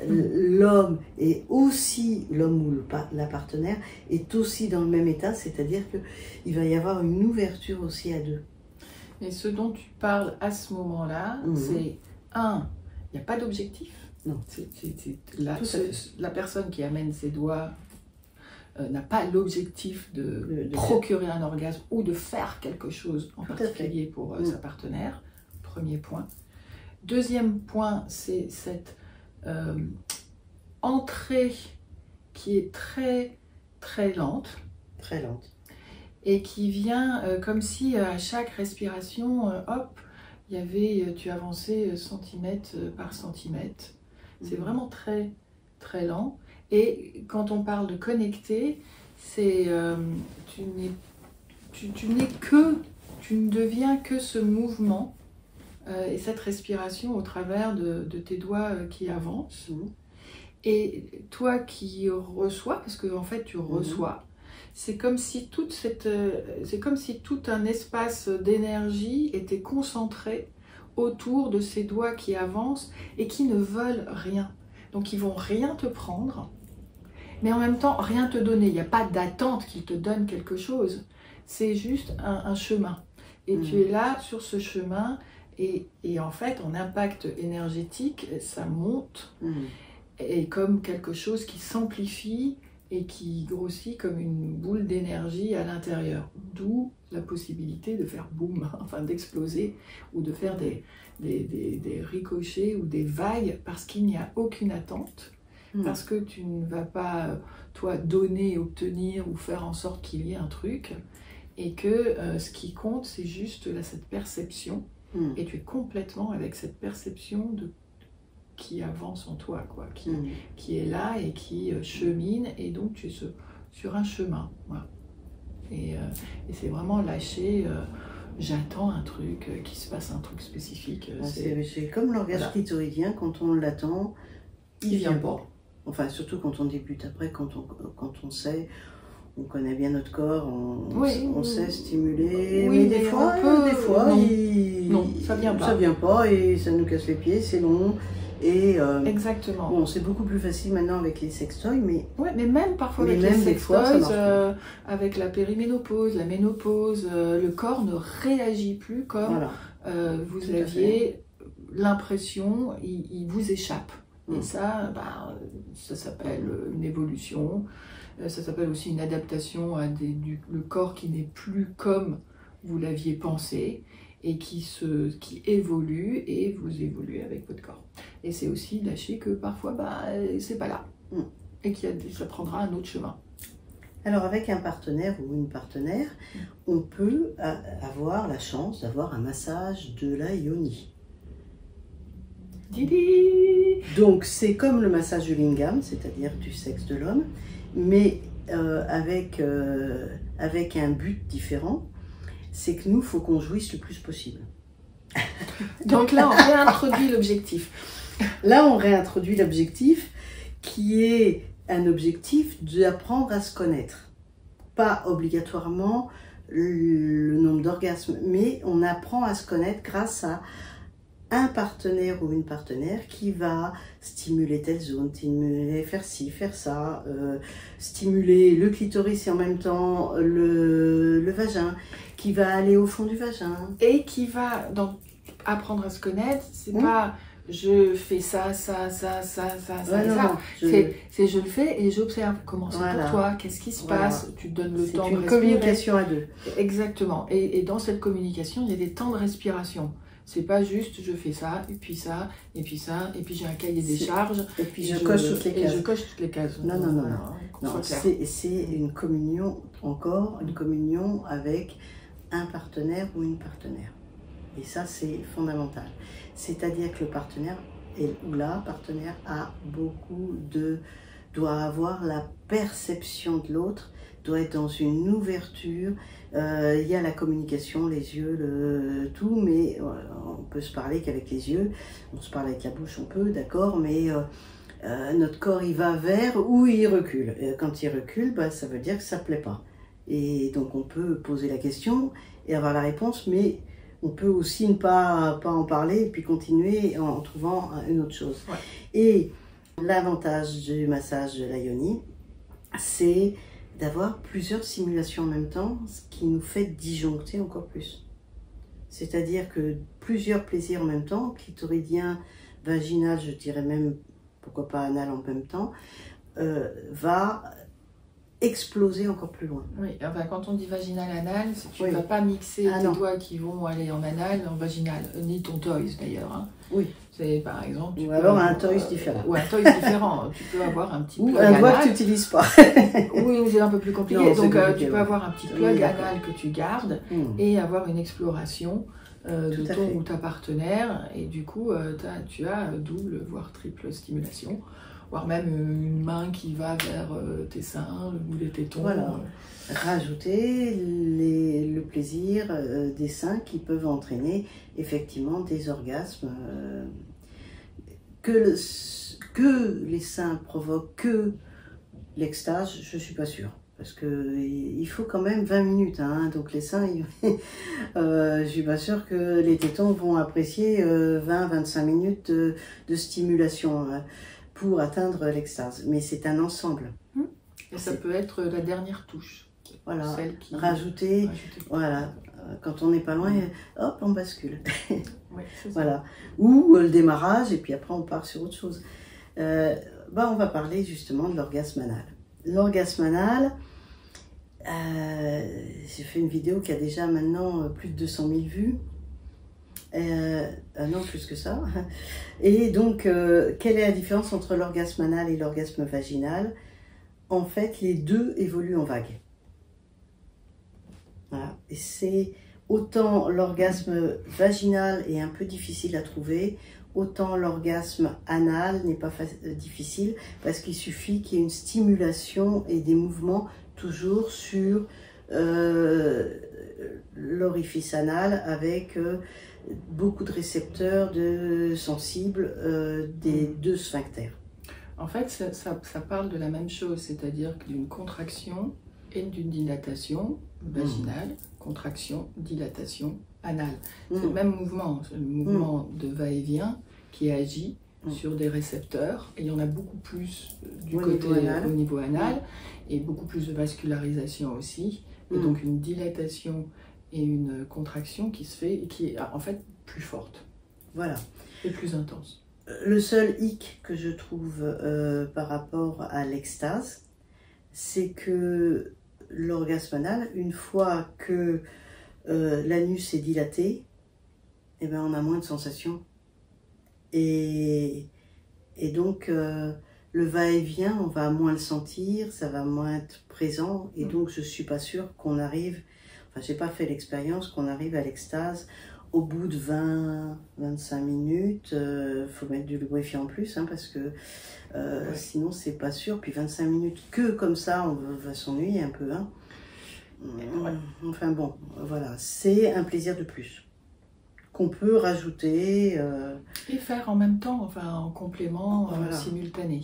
l'homme est aussi, l'homme ou la partenaire est aussi dans le même état, c'est-à-dire qu'il va y avoir une ouverture aussi à deux. Et ce dont tu parles à ce moment-là, c'est il n'y a pas d'objectif. Non. La personne qui amène ses doigts n'a pas l'objectif de procurer un orgasme ou de faire quelque chose en particulier pour sa partenaire. Premier point. Deuxième point, c'est cette entrée qui est très très lente. Très lente. Et qui vient comme si à chaque respiration, hop, tu avançais centimètre par centimètre. C'est vraiment très très lent. Et quand on parle de connecter, c'est tu ne deviens que ce mouvement et cette respiration au travers de tes doigts qui avancent. Et toi qui reçois, parce que en fait tu reçois, c'est comme si tout un espace d'énergie était concentré autour de ces doigts qui avancent et qui ne veulent rien. Donc ils vont rien te prendre, mais en même temps rien te donner. Il n'y a pas d'attente qu'ils te donnent quelque chose. C'est juste un chemin. Et tu es là sur ce chemin. Et en fait, en impact énergétique, ça monte, et comme quelque chose qui s'amplifie et qui grossit comme une boule d'énergie à l'intérieur. D'où la possibilité de faire boum, enfin d'exploser, ou de faire des ricochets ou des vagues, parce qu'il n'y a aucune attente, parce que tu ne vas pas, toi, donner, obtenir ou faire en sorte qu'il y ait un truc, et que ce qui compte, c'est juste cette perception. Et tu es complètement avec cette perception qui avance en toi, quoi, qui est là et qui chemine, et donc tu es sur un chemin. Voilà. Et c'est vraiment lâcher, j'attends un truc, qu'il se passe un truc spécifique. C'est comme l'orgasme clitoridien, quand on l'attend, il vient pas. Enfin, surtout quand on débute. Après, quand on sait... On connaît bien notre corps, on sait stimuler, mais des fois, non, ça vient pas. Ça vient pas et ça nous casse les pieds, c'est long. Et exactement. bon, c'est beaucoup plus facile maintenant avec les sextoys, mais... Ouais, mais même parfois avec les sextoys, avec la périménopause, la ménopause, le corps ne réagit plus comme vous aviez l'impression, il vous échappe. Et ça, ça s'appelle une évolution, ça s'appelle aussi une adaptation à le corps qui n'est plus comme vous l'aviez pensé et qui évolue et vous évoluez avec votre corps. Et c'est aussi lâcher que parfois, c'est pas là et ça prendra un autre chemin. Alors avec un partenaire ou une partenaire, on peut avoir la chance d'avoir un massage de la yoni. Didi. Donc c'est comme le massage du lingam, c'est-à-dire du sexe de l'homme, mais avec un but différent, c'est que nous, il faut qu'on jouisse le plus possible. Donc là, on réintroduit l'objectif. Là, on réintroduit l'objectif qui est un objectif d'apprendre à se connaître. Pas obligatoirement le nombre d'orgasmes, mais on apprend à se connaître grâce à un partenaire ou une partenaire qui va stimuler telle zone, stimuler, faire ci, faire ça, stimuler le clitoris et en même temps le vagin, qui va aller au fond du vagin. Et qui va apprendre à se connaître, c'est pas je fais ça. C'est je le fais et j'observe comment c'est pour toi, qu'est-ce qui se passe, tu te donnes le temps de respirer. C'est une communication à deux. Exactement. Et dans cette communication, il y a des temps de respiration. C'est pas juste je fais ça, et puis ça, et puis ça, et puis j'ai un cahier des charges. Et puis je coche toutes les cases. Et je coche toutes les cases. Non, c'est une communion, une communion avec un partenaire ou une partenaire. Et ça, c'est fondamental. C'est-à-dire que le partenaire ou la partenaire doit avoir la perception de l'autre, doit être dans une ouverture. Il y a la communication, les yeux, tout, mais on peut se parler qu'avec les yeux. On se parle avec la bouche, on peut, d'accord, mais notre corps, il va vers ou il recule. Et quand il recule, ça veut dire que ça ne plaît pas. Et donc, on peut poser la question et avoir la réponse, mais on peut aussi ne pas en parler et puis continuer en trouvant une autre chose. Ouais. Et l'avantage du massage de la yoni, c'est d'avoir plusieurs simulations en même temps, ce qui nous fait disjoncter encore plus. C'est-à-dire que plusieurs plaisirs en même temps, clitoridien, vaginal, je dirais même, pourquoi pas anal en même temps, va exploser encore plus loin. Oui, enfin, quand on dit vaginal-anal, tu ne vas pas mixer tes doigts qui vont aller en anal, en vaginal, ni ton toys d'ailleurs. Hein. Oui. C'est par exemple. Ou alors un toys différent. Ou un toys différent. Tu peux avoir un petit plug anal. Ou un doigt que tu n'utilises pas. Oui, c'est un peu plus compliqué. Non, donc tu peux avoir un petit plug anal que tu gardes et avoir une exploration de ton ou ta partenaire. Et du coup, tu as double, voire triple stimulation. Voire même une main qui va vers tes seins ou les tétons. Voilà. Rajouter le plaisir des seins qui peuvent entraîner effectivement des orgasmes. Que les seins provoquent que l'extase, je ne suis pas sûre. Parce qu'il faut quand même 20 minutes. Hein, donc les seins, je ne suis pas sûre que les tétons vont apprécier 20-25 minutes de stimulation. Pour atteindre l'extase. Mais c'est un ensemble. Et ça peut être la dernière touche. Voilà, celle qui... rajouter. Voilà, quand on n'est pas loin, hop, on bascule. Oui, voilà. Ou le démarrage, et puis après on part sur autre chose. On va parler justement de l'orgasme anal. L'orgasme anal, j'ai fait une vidéo qui a déjà maintenant plus de 200 000 vues. Non, plus que ça. Et donc, quelle est la différence entre l'orgasme anal et l'orgasme vaginal? En fait, les deux évoluent en vague. Voilà. Et c'est autant l'orgasme vaginal est un peu difficile à trouver, autant l'orgasme anal n'est pas difficile parce qu'il suffit qu'il y ait une stimulation et des mouvements toujours sur l'orifice anal avec beaucoup de récepteurs sensibles des deux sphincters. En fait, ça parle de la même chose, c'est-à-dire d'une contraction et d'une dilatation vaginale, contraction, dilatation anale. C'est le même mouvement, c'est le mouvement de va-et-vient qui agit sur des récepteurs, et il y en a beaucoup plus du Au côté niveau anal. au niveau anal, et beaucoup plus de vascularisation aussi, et donc une dilatation et une contraction qui se fait, et qui est en fait plus forte Voilà. et plus intense. Le seul hic que je trouve par rapport à l'extase, c'est que l'orgasme anal, une fois que l'anus est dilaté, eh ben, on a moins de sensations. Et donc, le va-et-vient, on va moins le sentir, ça va moins être présent. Et donc, je ne suis pas sûre qu'on arrive, enfin, je n'ai pas fait l'expérience, qu'on arrive à l'extase au bout de 20-25 minutes. Faut mettre du lubrifiant en plus, hein, parce que sinon, c'est pas sûr. Puis 25 minutes que comme ça, on va s'ennuyer un peu. Hein. Enfin bon, voilà, c'est un plaisir de plus qu'on peut rajouter. Et faire en même temps, enfin en complément Voilà. simultané.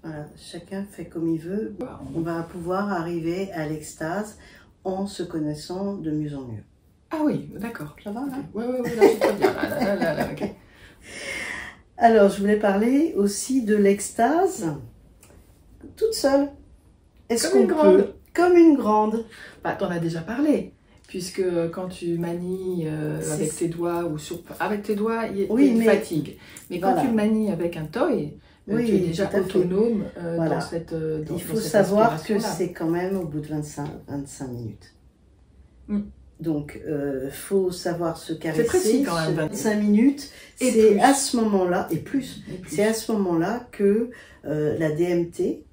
Voilà, chacun fait comme il veut. Bah, On va pouvoir arriver à l'extase en se connaissant de mieux en mieux. Ah oui, d'accord. Ça va, là? Oui, là c'est très bien. Là, ok. Alors, je voulais parler aussi de l'extase toute seule. Est-ce Comme une qu'on grande. peut, comme une grande, Bah, t'en as déjà parlé, puisque quand tu manies avec tes doigts, ou avec tes doigts, il y a une fatigue. Mais quand tu manies avec un toy, tu es déjà autonome voilà. dans cette Il faut savoir que c'est quand même au bout de 25 minutes. Donc, faut savoir se caresser. C'est précis quand même. 25 minutes, c'est à ce moment-là, et plus. C'est à ce moment-là que la DMT,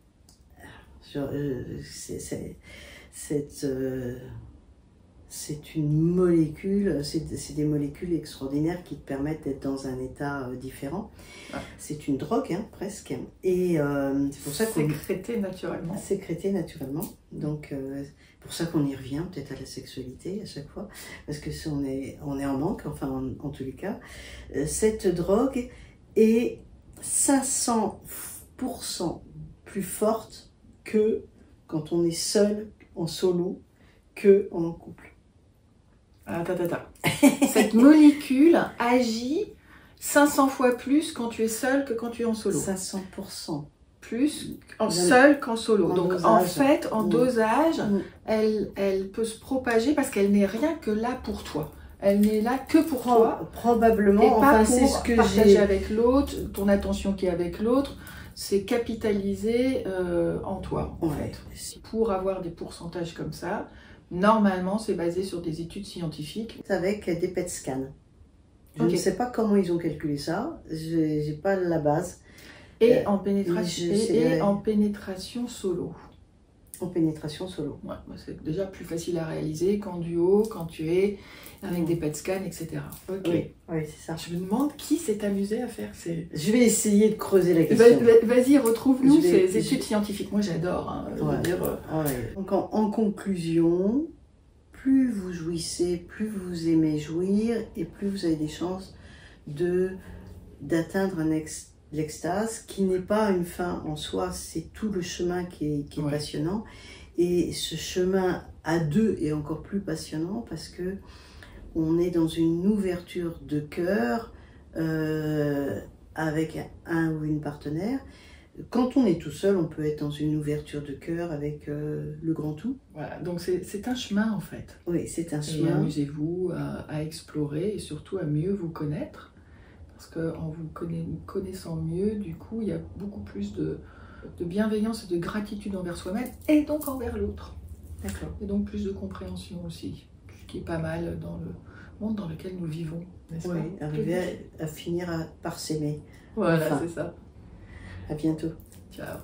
c'est une molécule, c'est des molécules extraordinaires qui te permettent d'être dans un état différent. C'est une drogue, hein, presque. Et c'est pour ça qu'on... Sécrété naturellement. Sécrété naturellement. Donc, c'est pour ça qu'on y revient, peut-être à la sexualité à chaque fois. Parce que si on est en manque, enfin, en tous les cas. Cette drogue est 500% plus forte que quand on est seul, en solo, que en couple. Cette molécule agit 500 fois plus quand tu es seul que quand tu es en solo. 500%. Plus seul qu'en solo. Donc dosage. En fait, en dosage, elle peut se propager parce qu'elle n'est rien que là pour toi. Elle n'est là que pour toi. Probablement. Et pas enfin, pour c'est ce que partager avec l'autre, ton attention qui est avec l'autre. C'est capitaliser en toi, en fait. Pour avoir des pourcentages comme ça, normalement, c'est basé sur des études scientifiques. Avec des PET scans. Je ne sais pas comment ils ont calculé ça. J'ai pas la base. Et en pénétration solo. En pénétration solo. Ouais, c'est déjà plus facile à réaliser qu'en duo, quand tu es avec des PET scans, etc. Oui, c'est ça. Je me demande qui s'est amusé à faire ces... Je vais essayer de creuser la question. Vas-y, retrouve-nous ces études scientifiques. Moi, j'adore. Hein, Donc, en conclusion, plus vous jouissez, plus vous aimez jouir, et plus vous avez des chances d'atteindre l'extase, qui n'est pas une fin en soi, c'est tout le chemin qui est passionnant. Et ce chemin à deux est encore plus passionnant parce que on est dans une ouverture de cœur avec un ou une partenaire. Quand on est tout seul, on peut être dans une ouverture de cœur avec le grand tout. Voilà, donc c'est un chemin en fait. Oui, c'est un et chemin. Amusez-vous à explorer et surtout à mieux vous connaître. Parce qu'en vous connaissant mieux, du coup, il y a beaucoup plus de bienveillance et de gratitude envers soi-même et donc envers l'autre. D'accord. Et donc plus de compréhension aussi, ce qui est pas mal dans le monde dans lequel nous vivons, n'est-ce pas? Oui, arriver à finir par s'aimer. Voilà, c'est ça. À bientôt. Ciao.